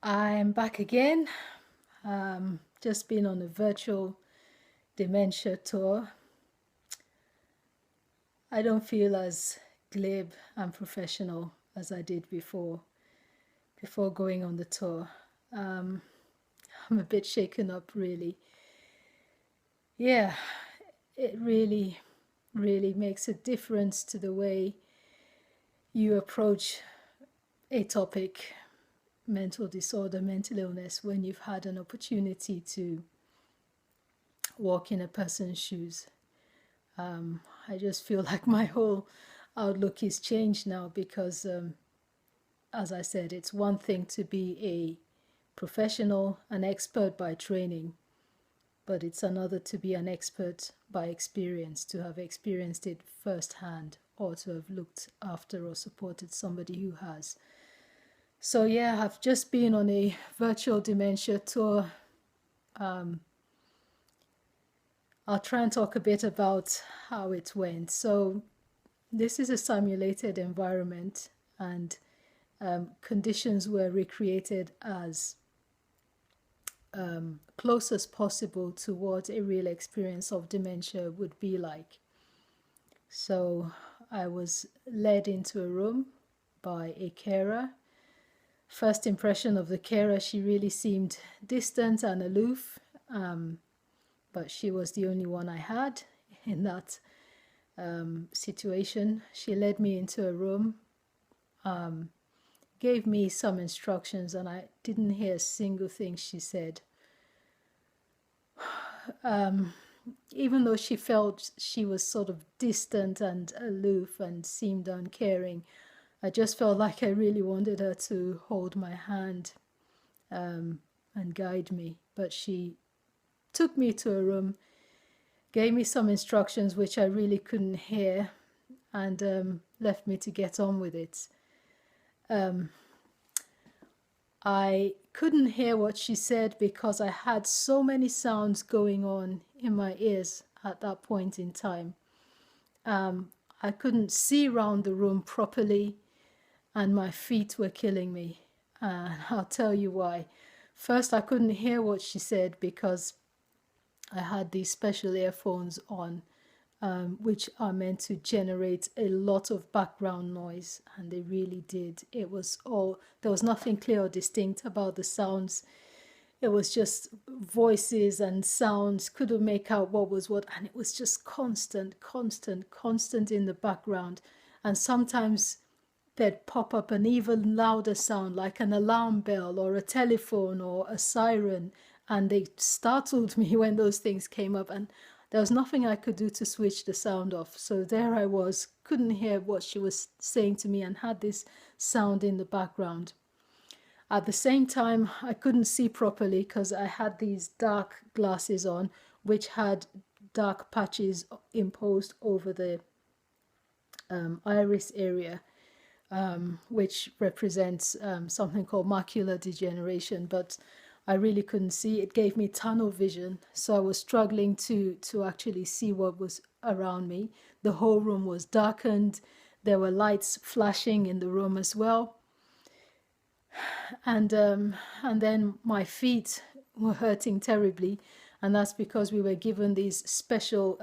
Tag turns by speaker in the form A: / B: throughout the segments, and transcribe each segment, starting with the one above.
A: I'm back again. Just been on a virtual dementia tour. I don't feel as glib and professional as I did before going on the tour. I'm a bit shaken up, really. Yeah, it really makes a difference to the way you approach a topic, mental disorder, mental illness, when you've had an opportunity to walk in a person's shoes. I just feel like my whole outlook is changed now because, as I said, it's one thing to be a professional, an expert by training, but it's another to be an expert by experience, to have experienced it firsthand or to have looked after or supported somebody who has. So yeah, I've just been on a virtual dementia tour. I'll try and talk a bit about how it went. So this is a simulated environment, and conditions were recreated as close as possible to what a real experience of dementia would be like. So I was led into a room by a carer. First impression of the carer, she really seemed distant and aloof, but she was the only one I had in that situation. She led me into a room, gave me some instructions, and I didn't hear a single thing she said. Even though she felt she was sort of distant and aloof and seemed uncaring, I just felt like I really wanted her to hold my hand and guide me. But she took me to a room, gave me some instructions which I really couldn't hear, and left me to get on with it. I couldn't hear what she said because I had so many sounds going on in my ears at that point in time. I couldn't see around the room properly, and my feet were killing me. And I'll tell you why. First, I couldn't hear what she said because I had these special earphones on, which are meant to generate a lot of background noise, and they really did. There was nothing clear or distinct about the sounds. It was just voices and sounds, couldn't make out what was what, and it was just constant in the background. And sometimes they'd pop up an even louder sound, like an alarm bell or a telephone or a siren, and they startled me when those things came up, and there was nothing I could do to switch the sound off. So there I was, couldn't hear what she was saying to me, and had this sound in the background. At the same time, I couldn't see properly because I had these dark glasses on, which had dark patches imposed over the iris area, which represents something called macular degeneration, but I really couldn't see. It gave me tunnel vision, so I was struggling to actually see what was around me. The whole room was darkened. There were lights flashing in the room as well. And then my feet were hurting terribly, and that's because we were given these special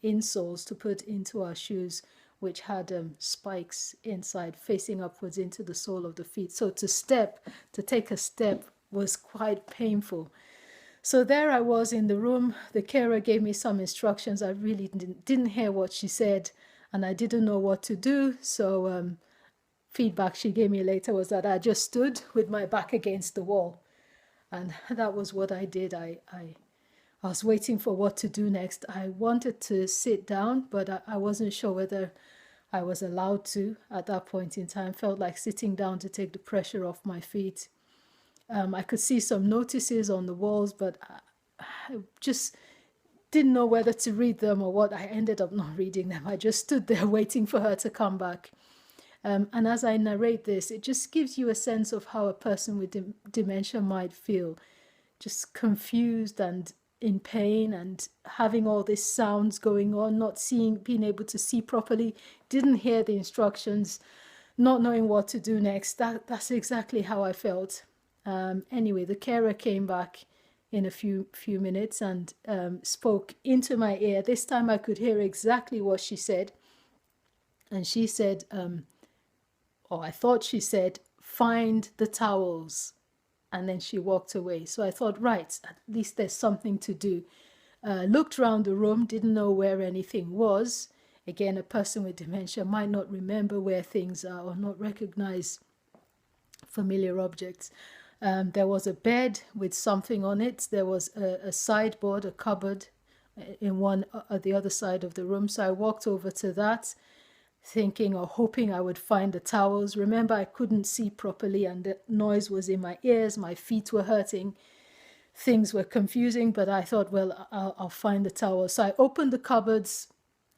A: insoles to put into our shoes, which had spikes inside facing upwards into the sole of the feet. So to take a step was quite painful. So there I was in the room. The carer gave me some instructions. I really didn't hear what she said, and I didn't know what to do. So feedback she gave me later was that I just stood with my back against the wall, and that was what I did. I was waiting for what to do next. I wanted to sit down, but I wasn't sure whether I was allowed to at that point in time. Felt like sitting down to take the pressure off my feet. I could see some notices on the walls, but I just didn't know whether to read them or what. I ended up not reading them. I just stood there waiting for her to come back. And as I narrate this, it just gives you a sense of how a person with dementia might feel. Just confused and in pain and having all these sounds going on, not seeing, being able to see properly, didn't hear the instructions, not knowing what to do next. That's exactly how I felt. Anyway, the carer came back in a few minutes and spoke into my ear. This time I could hear exactly what she said. And she said, or I thought she said, "Find the towels." And then she walked away. So I thought, right, at least there's something to do. Looked around the room, didn't know where anything was. Again, a person with dementia might not remember where things are or not recognize familiar objects. There was a bed with something on it. There was a sideboard, a cupboard in one at the other side of the room. So I walked over to that, thinking or hoping I would find the towels. Remember, I couldn't see properly and the noise was in my ears. My feet were hurting. Things were confusing, but I thought, well, I'll find the towels. So I opened the cupboards.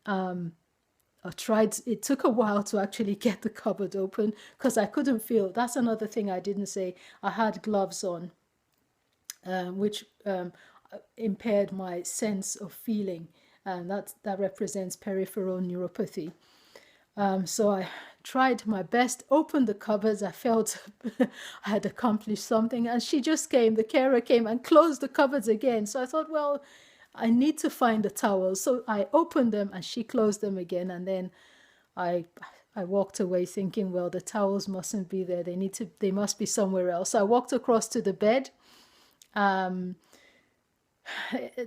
A: I tried, it took a while to actually get the cupboard open because I couldn't feel. That's another thing I didn't say. I had gloves on, which impaired my sense of feeling. And that represents peripheral neuropathy. So I tried my best, opened the cupboards. I felt I had accomplished something. And she just came, the carer came and closed the cupboards again. So I thought, well, I need to find the towels. So I opened them and she closed them again. And then I walked away thinking, well, the towels mustn't be there. They must be somewhere else. So I walked across to the bed.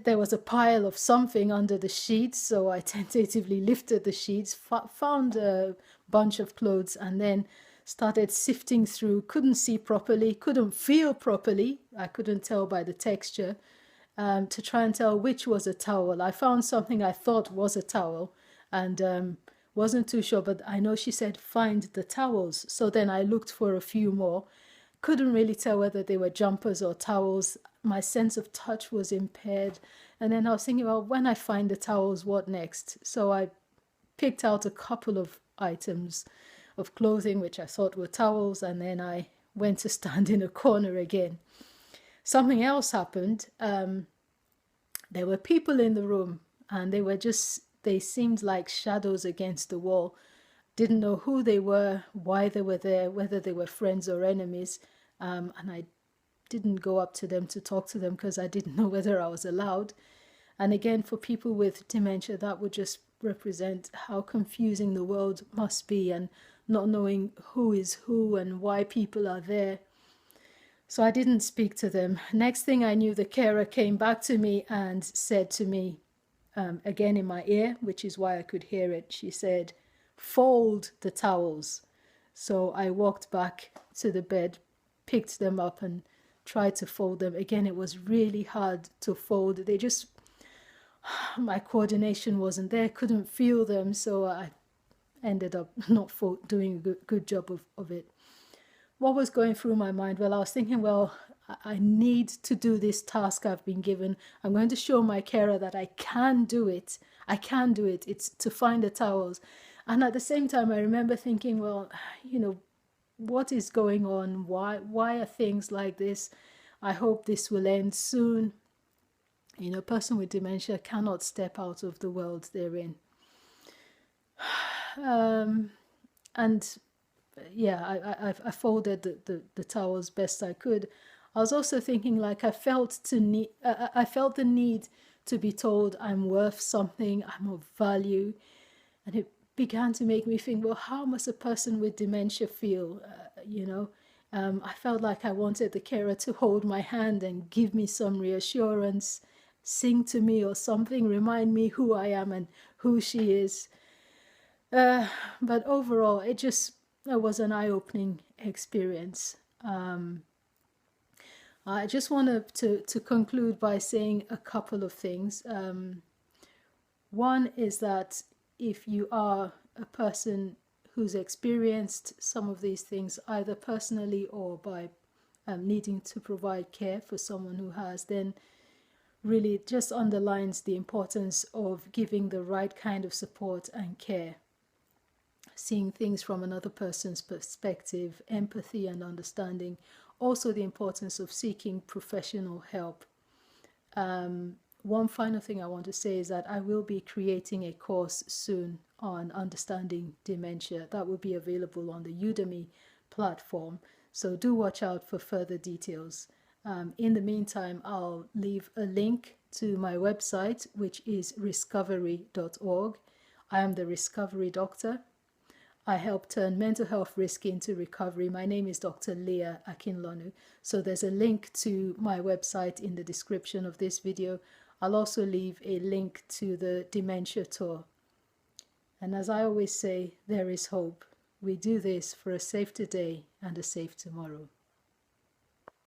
A: There was a pile of something under the sheets, so I tentatively lifted the sheets, found a bunch of clothes, and then started sifting through. Couldn't see properly, couldn't feel properly. I couldn't tell by the texture, to try and tell which was a towel. I found something I thought was a towel and wasn't too sure, but I know she said, "Find the towels." So then I looked for a few more. Couldn't really tell whether they were jumpers or towels. My sense of touch was impaired. And then I was thinking, well, when I find the towels, what next? So I picked out a couple of items of clothing, which I thought were towels, and then I went to stand in a corner again. Something else happened. There were people in the room, and they seemed like shadows against the wall. Didn't know who they were, why they were there, whether they were friends or enemies. And I didn't go up to them to talk to them because I didn't know whether I was allowed. And again, for people with dementia, that would just represent how confusing the world must be and not knowing who is who and why people are there. So I didn't speak to them. Next thing I knew, the carer came back to me and said to me, again in my ear, which is why I could hear it, she said, "Fold the towels." So I walked back to the bed, picked them up and tried to fold them. Again, it was really hard to fold. My coordination wasn't there, couldn't feel them. So I ended up not doing a good job of it. What was going through my mind? Well, I was thinking, well, I need to do this task I've been given. I'm going to show my carer that I can do it. I can do it. It's to find the towels. And at the same time, I remember thinking, well, what is going on? Why are things like this? I hope this will end soon. A person with dementia cannot step out of the world they're in. And yeah, I folded the towels best I could. I was also thinking, like, I felt the need to be told I'm worth something, I'm of value. And it began to make me think, well, how must a person with dementia feel? I felt like I wanted the carer to hold my hand and give me some reassurance, sing to me or something, remind me who I am and who she is. But overall, it was an eye-opening experience. I just wanted to conclude by saying a couple of things. One is that if you are a person who's experienced some of these things, either personally or by needing to provide care for someone who has, then really it just underlines the importance of giving the right kind of support and care. Seeing things from another person's perspective, empathy and understanding. Also the importance of seeking professional help. One final thing I want to say is that I will be creating a course soon on understanding dementia. That will be available on the Udemy platform. So do watch out for further details. In the meantime, I'll leave a link to my website, which is riscovery.org. I am the Riscovery Doctor. I help turn mental health risk into recovery. My name is Dr. Leah Akinlonu. So there's a link to my website in the description of this video. I'll also leave a link to the Dementia Tour. And as I always say, there is hope. We do this for a safe today and a safe tomorrow.